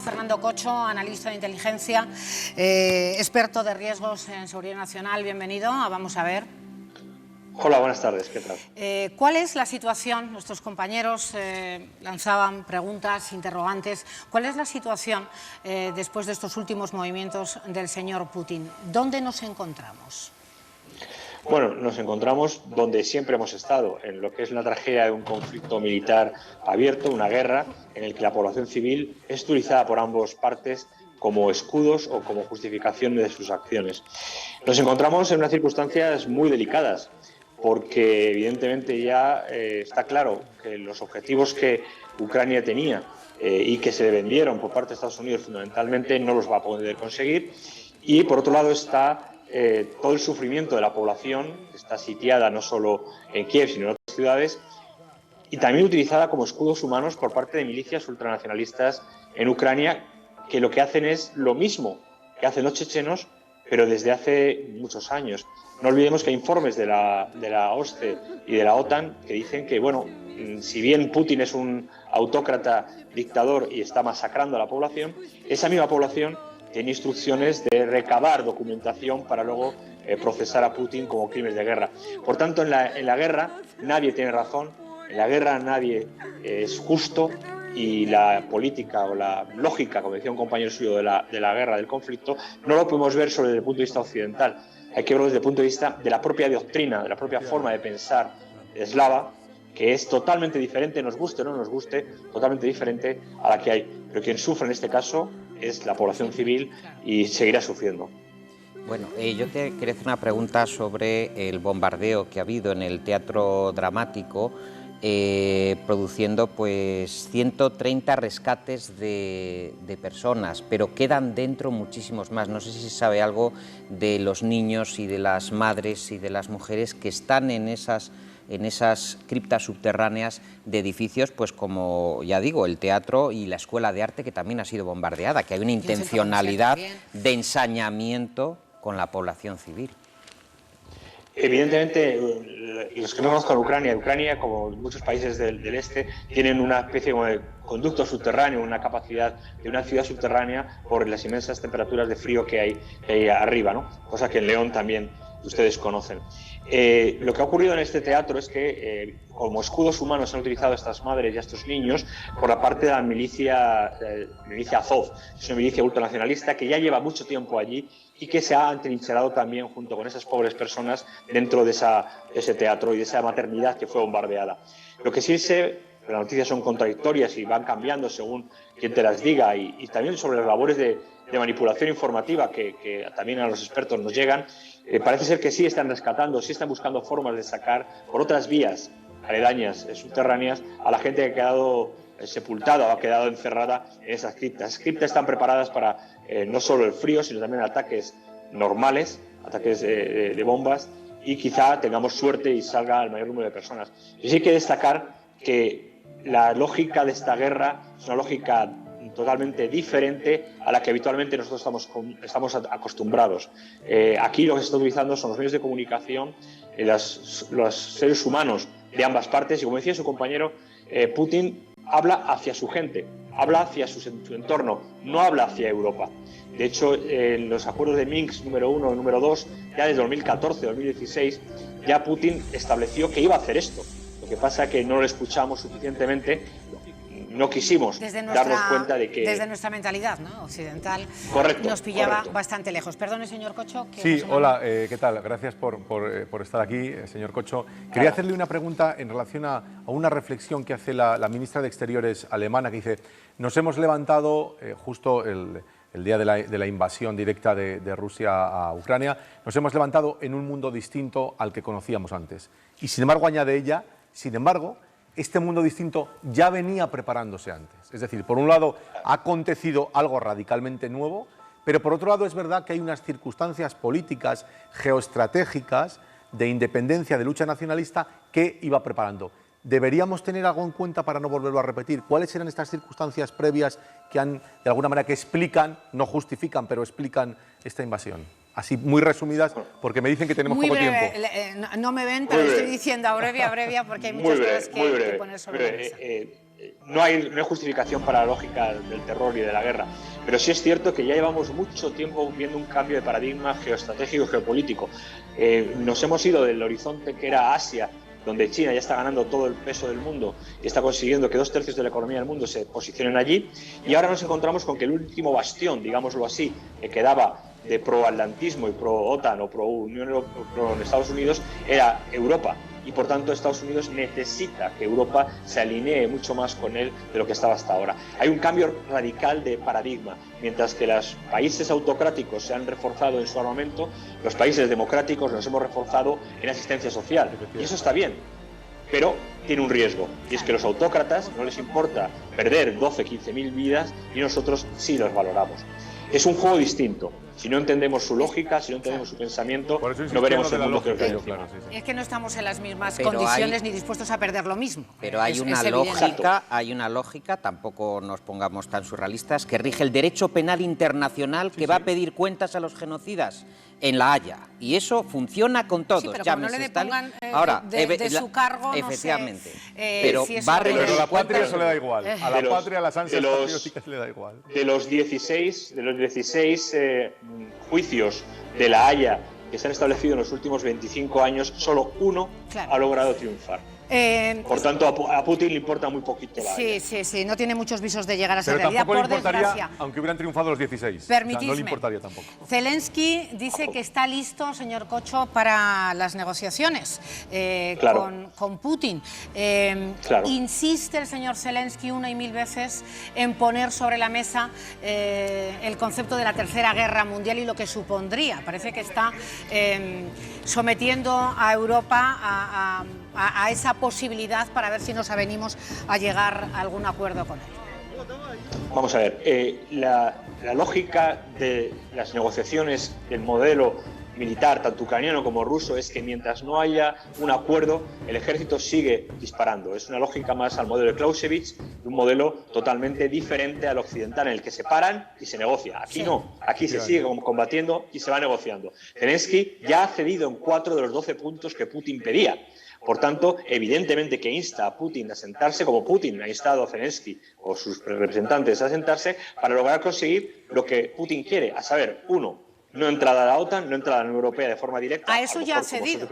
Fernando Cocho, analista de inteligencia, experto de riesgos en seguridad nacional. Bienvenido a Vamos a ver. Hola, buenas tardes, ¿qué tal? ¿Cuál es la situación? Nuestros compañeros lanzaban preguntas, interrogantes. ¿Cuál es la situación después de estos últimos movimientos del señor Putin? ¿Dónde nos encontramos? Bueno, nos encontramos donde siempre hemos estado, en lo que es la tragedia de un conflicto militar abierto, una guerra, en el que la población civil es utilizada por ambas partes como escudos o como justificación de sus acciones. Nos encontramos en unas circunstancias muy delicadas, porque evidentemente ya está claro que los objetivos que Ucrania tenía y que se le vendieron por parte de Estados Unidos fundamentalmente no los va a poder conseguir, y por otro lado está todo el sufrimiento de la población, que está sitiada no solo en Kiev, sino en otras ciudades, y también utilizada como escudos humanos por parte de milicias ultranacionalistas en Ucrania, que lo que hacen es lo mismo que hacen los chechenos, pero desde hace muchos años. No olvidemos que hay informes de la OSCE y de la OTAN que dicen que, bueno, si bien Putin es un autócrata dictador y está masacrando a la población, esa misma población tiene instrucciones de recabar documentación para luego procesar a Putin como crímenes de guerra. Por tanto, en la guerra nadie tiene razón, en la guerra nadie es justo, y la política o la lógica, como decía un compañero suyo, de la guerra, del conflicto, no lo podemos ver solo desde el punto de vista occidental. Hay que verlo desde el punto de vista de la propia doctrina, de la propia forma de pensar eslava, que es totalmente diferente, nos guste o no nos guste, totalmente diferente a la que hay. Pero quien sufre en este caso es la población civil y seguirá sufriendo. Bueno, yo te quería hacer una pregunta sobre el bombardeo que ha habido en el teatro dramático, produciendo pues 130 rescates de personas, pero quedan dentro muchísimos más. No sé si se sabe algo de los niños y de las madres y de las mujeres que están en esas criptas subterráneas de edificios, pues como ya digo, el teatro y la escuela de arte, que también ha sido bombardeada, que hay una intencionalidad de ensañamiento con la población civil. Evidentemente, los que no conozcan Ucrania, como muchos países del este, tienen una especie de conducto subterráneo, una capacidad de una ciudad subterránea por las inmensas temperaturas de frío que hay arriba, ¿no? Cosa que en León también ustedes conocen. Lo que ha ocurrido en este teatro es que como escudos humanos han utilizado a estas madres y a estos niños por la parte de la milicia Azov. Es una milicia ultranacionalista que ya lleva mucho tiempo allí y que se ha atrincherado también junto con esas pobres personas dentro de ese teatro y de esa maternidad que fue bombardeada. Lo que sí sé, las noticias son contradictorias y van cambiando según quien te las diga, y también sobre las labores de manipulación informativa que también a los expertos nos llegan, parece ser que sí están rescatando, sí están buscando formas de sacar por otras vías aledañas, subterráneas, a la gente que ha quedado sepultada o ha quedado encerrada en esas criptas. Las criptas están preparadas para no solo el frío, sino también ataques normales, ataques de bombas, y quizá tengamos suerte y salga el mayor número de personas. Y sí hay que destacar que la lógica de esta guerra es una lógica totalmente diferente a la que habitualmente nosotros estamos acostumbrados. Aquí lo que se está utilizando son los medios de comunicación, los seres humanos de ambas partes, y como decía su compañero, Putin habla hacia su gente, habla hacia su entorno, no habla hacia Europa. De hecho, en los acuerdos de Minsk número 1 y número 2, ya desde 2014-2016, ya Putin estableció que iba a hacer esto. Lo que pasa es que no lo escuchamos suficientemente, no quisimos darnos cuenta de que... Desde nuestra mentalidad, ¿no?, occidental, correcto, nos pillaba bastante lejos. Perdone, señor Cocho. Sí, hola, ¿qué tal? Gracias por estar aquí, señor Cocho. Quería hacerle una pregunta en relación a una reflexión que hace la ministra de Exteriores alemana, que dice: nos hemos levantado justo el día de la invasión directa de Rusia a Ucrania, nos hemos levantado en un mundo distinto al que conocíamos antes. Y sin embargo, añade ella, sin embargo, este mundo distinto ya venía preparándose antes. Es decir, por un lado ha acontecido algo radicalmente nuevo, pero por otro lado es verdad que hay unas circunstancias políticas, geoestratégicas, de independencia, de lucha nacionalista, que iba preparando. ¿Deberíamos tener algo en cuenta para no volverlo a repetir? ¿Cuáles eran estas circunstancias previas que han, de alguna manera, que explican, no justifican, pero explican esta invasión? Así, muy resumidas, porque me dicen que tenemos poco tiempo. No me ven, pero estoy diciendo abrevia, porque hay muchas cosas que poner sobre la mesa. no hay justificación para la lógica del terror y de la guerra, pero sí es cierto que ya llevamos mucho tiempo viendo un cambio de paradigma geoestratégico y geopolítico. Nos hemos ido del horizonte que era Asia, donde China ya está ganando todo el peso del mundo y está consiguiendo que 2/3 de la economía del mundo se posicionen allí, y ahora nos encontramos con que el último bastión, digámoslo así, que quedaba de pro-atlantismo y pro-OTAN o pro-Unión Europea, pro-Estados Unidos, era Europa. Y por tanto Estados Unidos necesita que Europa se alinee mucho más con él de lo que estaba hasta ahora. Hay un cambio radical de paradigma. Mientras que los países autocráticos se han reforzado en su armamento, los países democráticos nos hemos reforzado en asistencia social. Y eso está bien, pero tiene un riesgo. Y es que los autócratas no les importa perder 12, 15.000 vidas y nosotros sí los valoramos. Es un juego distinto. Si no entendemos su lógica, si no entendemos su pensamiento, no veremos el mundo que os da. Claro, sí. Es que no estamos en las mismas condiciones ni dispuestos a perder lo mismo. Pero hay una lógica, tampoco nos pongamos tan surrealistas, que rige el derecho penal internacional que va a pedir cuentas a los genocidas en La Haya. Y eso funciona con todos. Sí, pero como no le depongan de su cargo, efectivamente. No sé, pero si va a pero a la patria eso le da igual. A la patria, a las ansias patrióticas le da igual. De los 16 juicios de La Haya que se han establecido en los últimos 25 años, solo uno ha logrado triunfar. Por tanto, a Putin le importa muy poquito la Haya. Sí, no tiene muchos visos de llegar a esa pero realidad, tampoco por le importaría, desgracia. aunque hubieran triunfado los 16. Permitidme. No le importaría tampoco. Zelensky dice que está listo, señor Cocho, para las negociaciones con Putin. Insiste el señor Zelensky una y mil veces en poner sobre la mesa el concepto de la Tercera Guerra Mundial y lo que supondría. Parece que está sometiendo a Europa a esa posibilidad para ver si nos avenimos a llegar a algún acuerdo con él. Vamos a ver, la lógica de las negociaciones del modelo militar, tanto ucraniano como ruso, es que mientras no haya un acuerdo, el ejército sigue disparando. Es una lógica más al modelo de Clausewitz, un modelo totalmente diferente al occidental, en el que se paran y se negocia. Aquí no, aquí se sigue combatiendo y se va negociando. Zelensky ya ha cedido en 4 de los 12 puntos que Putin pedía. Por tanto, evidentemente que insta a Putin a sentarse, como Putin ha instado a Zelensky o sus representantes a sentarse, para lograr conseguir lo que Putin quiere, a saber, uno, no entrada a la OTAN, no entrada a la Unión Europea de forma directa. A eso ya ha cedido.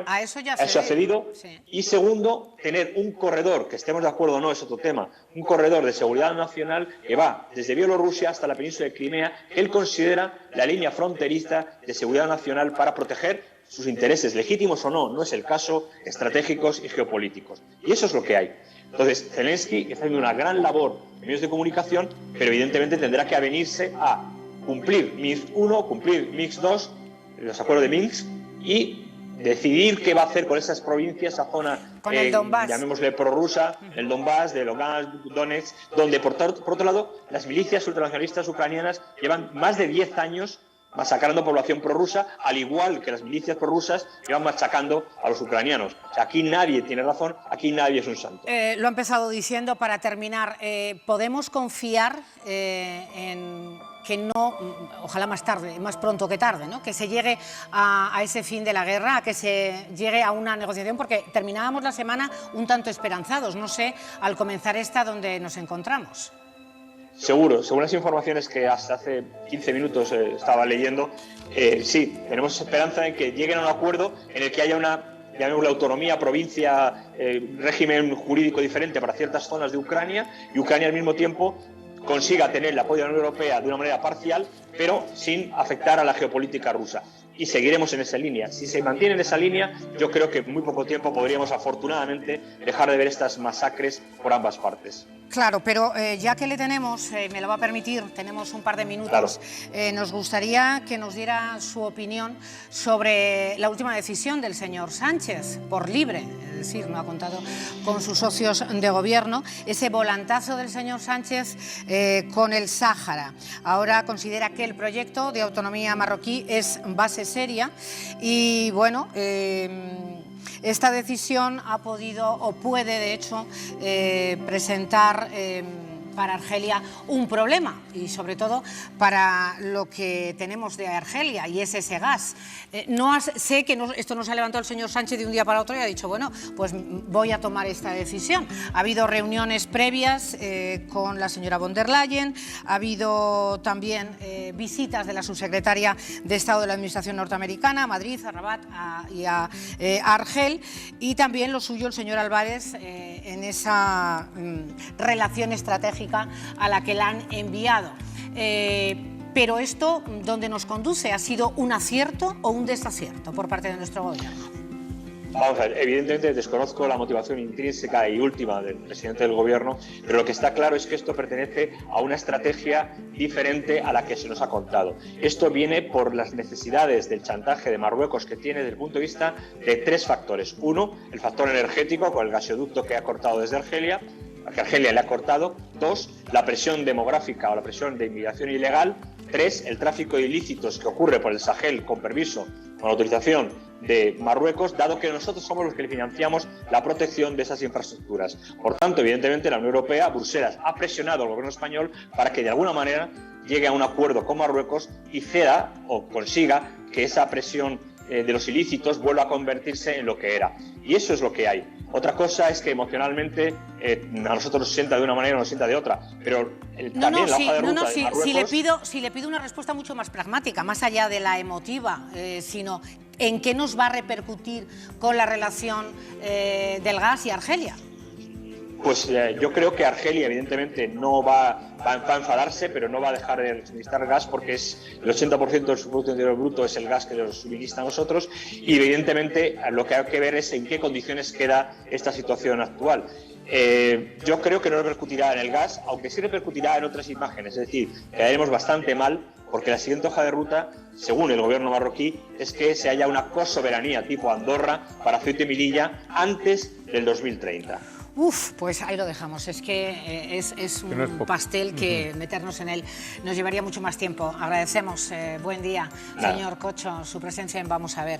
A eso ha cedido. Sí. Y segundo, tener un corredor, que estemos de acuerdo o no, es otro tema, un corredor de seguridad nacional que va desde Bielorrusia hasta la península de Crimea, que él considera la línea fronteriza de seguridad nacional para proteger sus intereses, legítimos o no, no es el caso, estratégicos y geopolíticos. Y eso es lo que hay. Entonces, Zelensky está haciendo una gran labor en medios de comunicación, pero evidentemente tendrá que avenirse a cumplir Minsk I, cumplir Minsk II, los acuerdos de Minsk, y decidir qué va a hacer con esas provincias, esa zona, con el Donbass, llamémosle prorrusa, el Donbass, de Lugansk, Donetsk, donde por otro lado las milicias ultranacionalistas ucranianas llevan más de 10 años masacrando población prorrusa, al igual que las milicias prorrusas llevan machacando a los ucranianos. O sea, aquí nadie tiene razón, aquí nadie es un santo. Lo ha empezado diciendo, para terminar, ¿podemos confiar en que no, ojalá más tarde, más pronto que tarde, ¿no?, que se llegue a ese fin de la guerra, a que se llegue a una negociación? Porque terminábamos la semana un tanto esperanzados, no sé, al comenzar esta, donde nos encontramos. Seguro, según las informaciones que hasta hace 15 minutos estaba leyendo, sí, tenemos esperanza en que lleguen a un acuerdo en el que haya una, llamémosle, autonomía, provincia, régimen jurídico diferente para ciertas zonas de Ucrania, y Ucrania al mismo tiempo consiga tener el apoyo de la Unión Europea de una manera parcial, pero sin afectar a la geopolítica rusa. Y seguiremos en esa línea. Si se mantiene en esa línea, yo creo que en muy poco tiempo podríamos, afortunadamente, dejar de ver estas masacres por ambas partes. Claro, pero ya que le tenemos, me lo va a permitir, tenemos un par de minutos, claro. Nos gustaría que nos diera su opinión sobre la última decisión del señor Sánchez, por libre, es decir, no ha contado con sus socios de gobierno, ese volantazo del señor Sánchez con el Sáhara. Ahora considera que el proyecto de autonomía marroquí es base seria y, bueno, esta decisión ha podido o puede, de hecho, presentar para Argelia un problema, y sobre todo para lo que tenemos de Argelia, y es ese gas. Sé que esto no se ha levantado el señor Sánchez de un día para otro y ha dicho, bueno, pues voy a tomar esta decisión. Ha habido reuniones previas con la señora von der Leyen, ha habido también visitas de la subsecretaria de Estado de la Administración norteamericana a Madrid, a Rabat y a Argel, y también lo suyo el señor Álvarez en esa relación estratégica a la que la han enviado. Pero esto, ¿dónde nos conduce? ¿Ha sido un acierto o un desacierto por parte de nuestro gobierno? Vamos a ver, evidentemente desconozco la motivación intrínseca y última del presidente del gobierno, pero lo que está claro es que esto pertenece a una estrategia diferente a la que se nos ha contado. Esto viene por las necesidades del chantaje de Marruecos que tiene desde el punto de vista de tres factores. Uno, el factor energético con el gasoducto que ha cortado desde Argelia, que Argelia le ha cortado. Dos, la presión demográfica o la presión de inmigración ilegal. Tres, el tráfico de ilícitos que ocurre por el Sahel con permiso, con autorización de Marruecos, dado que nosotros somos los que le financiamos la protección de esas infraestructuras. Por tanto, evidentemente, la Unión Europea, Bruselas, ha presionado al gobierno español para que de alguna manera llegue a un acuerdo con Marruecos y ceda o consiga que esa presión de los ilícitos vuelva a convertirse en lo que era. Y eso es lo que hay. Otra cosa es que emocionalmente a nosotros nos sienta de una manera o nos sienta de otra, pero también la hoja de ruta de Marruecos... Si le pido una respuesta mucho más pragmática, más allá de la emotiva, sino ¿en qué nos va a repercutir con la relación del gas y Argelia? Pues yo creo que Argelia evidentemente no va a enfadarse, pero no va a dejar de suministrar gas porque es el 80% de su Producto Interior Bruto es el gas que nos suministra a nosotros, y evidentemente lo que hay que ver es en qué condiciones queda esta situación actual. Yo creo que no repercutirá en el gas, aunque sí repercutirá en otras imágenes, es decir, quedaremos bastante mal porque la siguiente hoja de ruta, según el gobierno marroquí, es que se haya una cosoberanía tipo Andorra para aceite y mirilla antes del 2030. Pues ahí lo dejamos. Es que es un pastel que meternos en él nos llevaría mucho más tiempo. Agradecemos, buen día, señor Cocho, su presencia en Vamos a Ver.